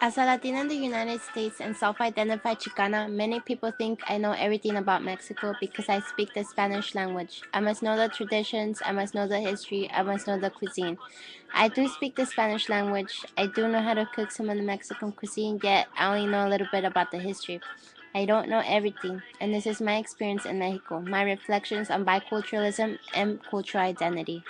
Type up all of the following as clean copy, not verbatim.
As a Latina in the United States and self-identified Chicana, many people think I know everything about Mexico because I speak the Spanish language. I must know the traditions, I must know the history, I must know the cuisine. I do speak the Spanish language. I do know how to cook some of the Mexican cuisine, yet I only know a little bit about the history. I don't know everything, and this is my experience in Mexico, my reflections on biculturalism and cultural identity.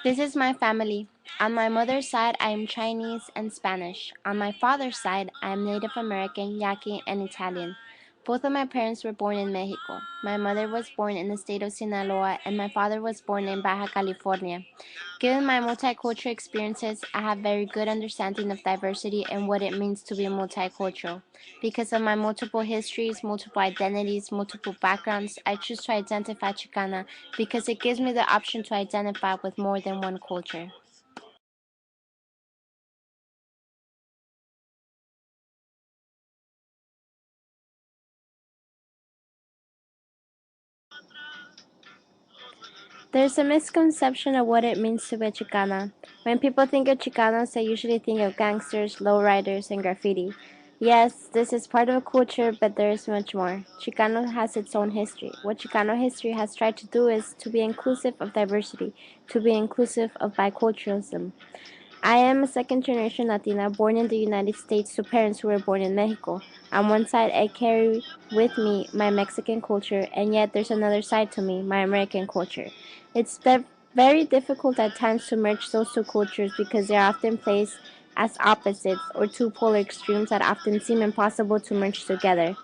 This is my family. On my mother's side, I am Chinese and Spanish. On my father's side, I am Native American, Yaqui, and Italian. Both of my parents were born in Mexico. My mother was born in the state of Sinaloa, and my father was born in Baja California. Given my multicultural experiences, I have very good understanding of diversity and what it means to be multicultural. Because of my multiple histories, multiple identities, multiple backgrounds, I choose to identify Chicana because it gives me the option to identify with more than one culture. There's a misconception of what it means to be Chicana. When people think of Chicanos, they usually think of gangsters, lowriders, and graffiti. Yes, this is part of a culture, but there is much more. Chicano has its own history. What Chicano history has tried to do is to be inclusive of diversity, to be inclusive of biculturalism. I am a second generation Latina born in the United States to parents who were born in Mexico. On one side, I carry with me my Mexican culture, and yet there's another side to me, my American culture. It's very difficult at times to merge those two cultures because they're often placed as opposites or two polar extremes that often seem impossible to merge together.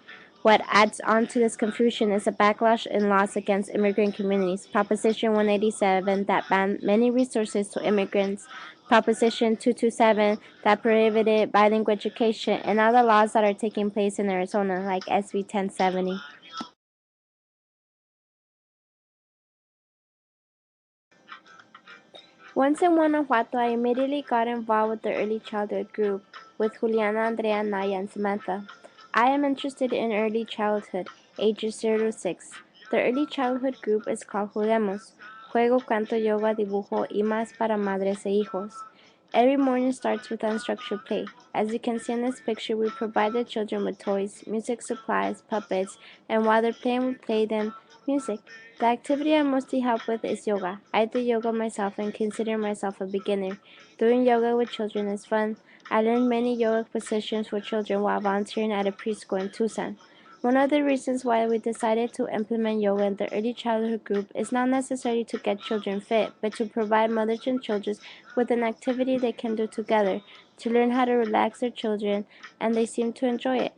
What adds on to this confusion is a backlash in laws against immigrant communities. Proposition 187 that banned many resources to immigrants, Proposition 227 that prohibited bilingual education, and other laws that are taking place in Arizona, like SB 1070. Once in Guanajuato, I immediately got involved with the early childhood group with Juliana, Andrea, Naya, and Samantha. I am interested in early childhood, ages 0 to 6. The early childhood group is called Juguemos, Juego, Canto, Yoga, Dibujo y más para madres e hijos. Every morning starts with unstructured play. As you can see in this picture, we provide the children with toys, music supplies, puppets, and while they're playing, we play them music. The activity I mostly help with is yoga. I do yoga myself and consider myself a beginner. Doing yoga with children is fun. I learned many yoga positions for children while volunteering at a preschool in Tucson. One of the reasons why we decided to implement yoga in the early childhood group is not necessarily to get children fit, but to provide mothers and children with an activity they can do together, to learn how to relax their children, and they seem to enjoy it.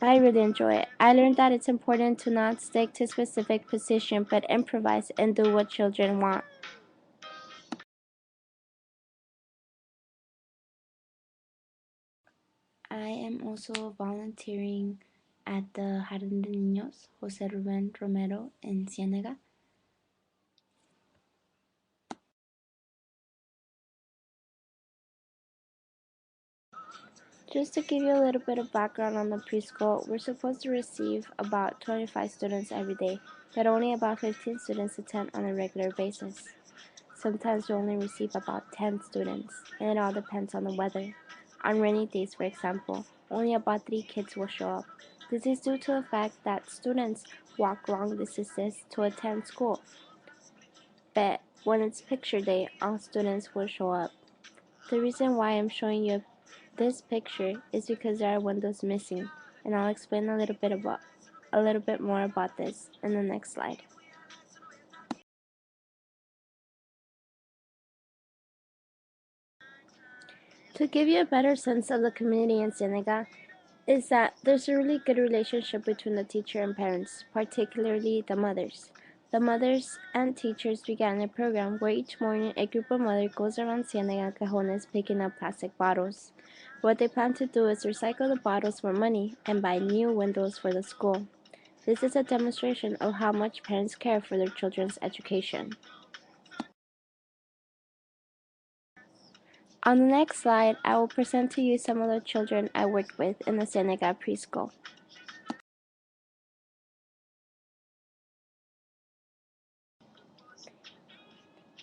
I really enjoy it. I learned that it's important to not stick to a specific position but improvise and do what children want. I am also volunteering at the Jardín de Niños José Rubén Romero in Ciénega. Just to give you a little bit of background on the preschool, we're supposed to receive about 25 students every day, but only about 15 students attend on a regular basis. Sometimes we only receive about 10 students, and it all depends on the weather. On rainy days, for example, only about 3 kids will show up. This is due to the fact that students walk long distances to attend school. But when it's picture day, all students will show up. The reason why I'm showing you this picture is because there are windows missing, and I'll explain a little bit more about this in the next slide. To give you a better sense of the community in Senegal, is that there's a really good relationship between the teacher and parents, particularly the mothers. The mothers and teachers began a program where each morning a group of mothers goes around Cienega Cajones picking up plastic bottles. What they plan to do is recycle the bottles for money and buy new windows for the school. This is a demonstration of how much parents care for their children's education. On the next slide, I will present to you some of the children I worked with in the Senegal preschool.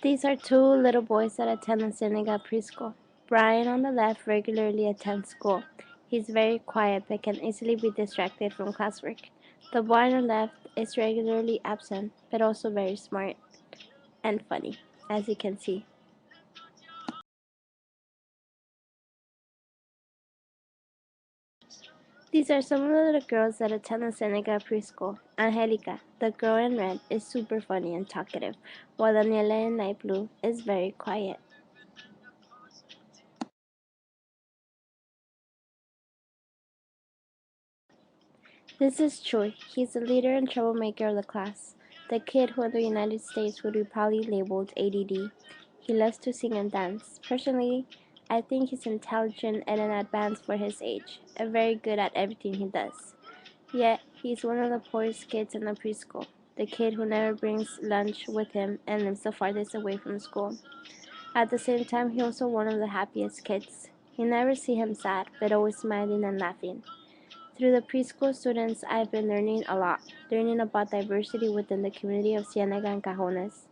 These are two little boys that attend the Senegal preschool. Brian on the left regularly attends school. He's very quiet but can easily be distracted from classwork. The boy on the left is regularly absent but also very smart and funny, as you can see. These are some of the little girls that attend the Seneca preschool. Angelica, the girl in red, is super funny and talkative, while Daniela in light blue is very quiet. This is Choi. He's the leader and troublemaker of the class, the kid who in the United States would be probably labeled ADD. He loves to sing and dance. Personally, I think he's intelligent and an advanced for his age, and very good at everything he does. Yet, he's one of the poorest kids in the preschool, the kid who never brings lunch with him and lives the farthest away from school. At the same time, he's also one of the happiest kids. You never see him sad, but always smiling and laughing. Through the preschool students, I've been learning a lot, learning about diversity within the community of Cienega and Cajones,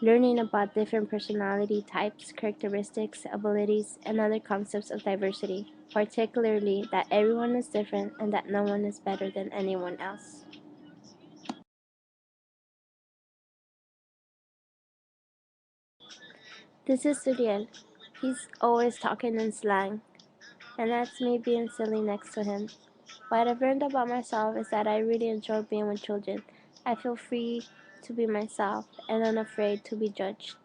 learning about different personality types, characteristics, abilities, and other concepts of diversity, particularly that everyone is different and that no one is better than anyone else. This is Suriel. He's always talking in slang, and that's me being silly next to him. What I've learned about myself is that I really enjoy being with children. I feel free to be myself and unafraid to be judged.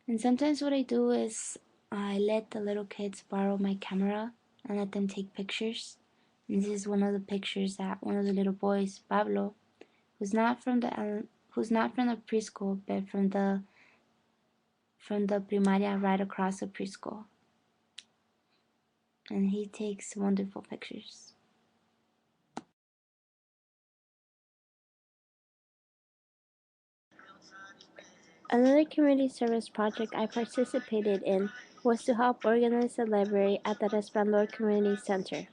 And sometimes what I do is I let the little kids borrow my camera and let them take pictures. And this is one of the pictures that one of the little boys, Pablo, who's not from the preschool, but from the primaria right across the preschool. And he takes wonderful pictures. Another community service project I participated in was to help organize the library at the Resplandor Community Center.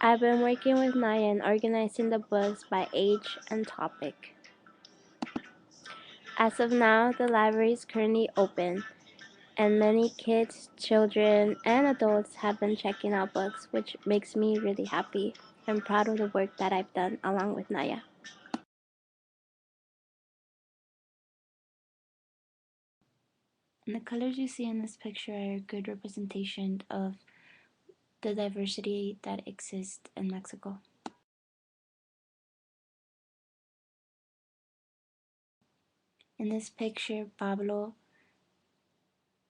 I've been working with Naya in organizing the books by age and topic. As of now, the library is currently open, and many kids, children, and adults have been checking out books, which makes me really happy and proud of the work that I've done along with Naya. And the colors you see in this picture are a good representation of the diversity that exists in Mexico. In this picture, Pablo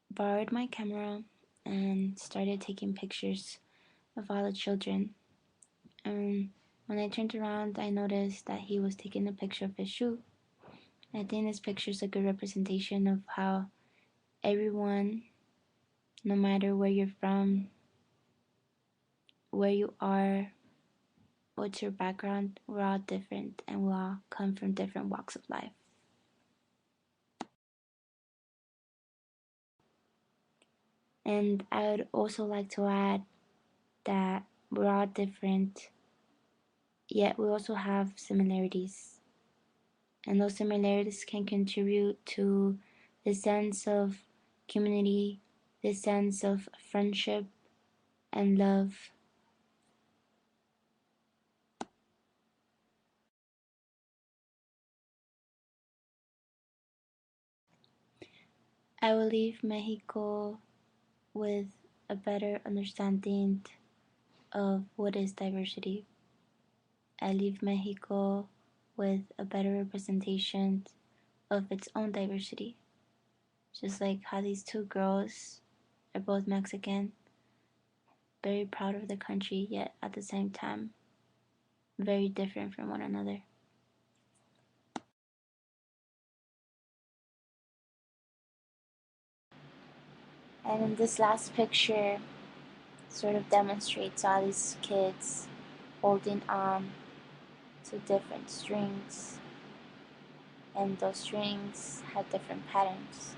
borrowed my camera and started taking pictures of all the children. And when I turned around, I noticed that he was taking a picture of his shoe. I think this picture is a good representation of how everyone, no matter where you're from, where you are, what's your background, we're all different and we all come from different walks of life. And I would also like to add that we're all different, yet we also have similarities. And those similarities can contribute to the sense of community, the sense of friendship and love. I will leave Mexico with a better understanding of what is diversity. I leave Mexico with a better representation of its own diversity. Just like how these two girls are both Mexican, very proud of the country, yet at the same time, very different from one another. And in this last picture, sort of demonstrates all these kids holding on to different strings, and those strings have different patterns.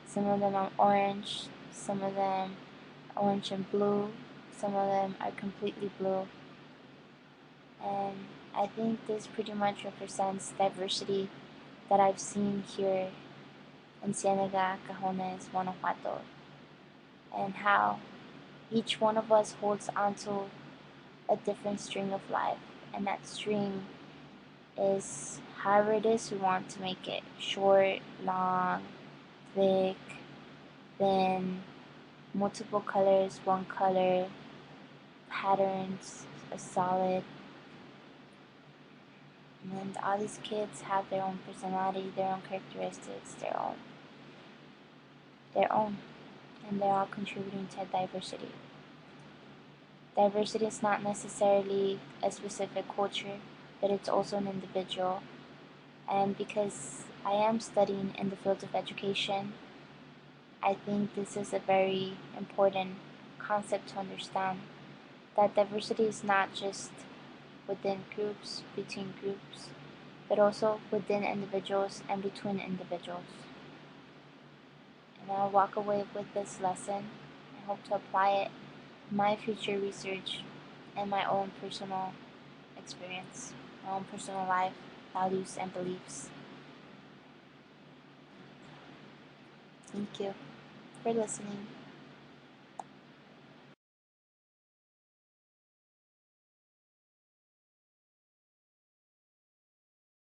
Some of them are orange, some of them orange and blue, some of them are completely blue, And I think this pretty much represents diversity that I've seen here in Cienega, Cajones, Guanajuato, and how each one of us holds onto a different string of life, and that string is however it is we want to make it: short, long, thick, thin, multiple colors, one color, patterns, a solid. And all these kids have their own personality, their own characteristics, their own, and they're all contributing to diversity. Diversity is not necessarily a specific culture, but it's also an individual. And because I am studying in the field of education, I think this is a very important concept to understand, that diversity is not just within groups, between groups, but also within individuals and between individuals. And I'll walk away with this lesson. I hope to apply it in my future research and my own personal experience, my own personal life, values, and beliefs. Thank you for listening.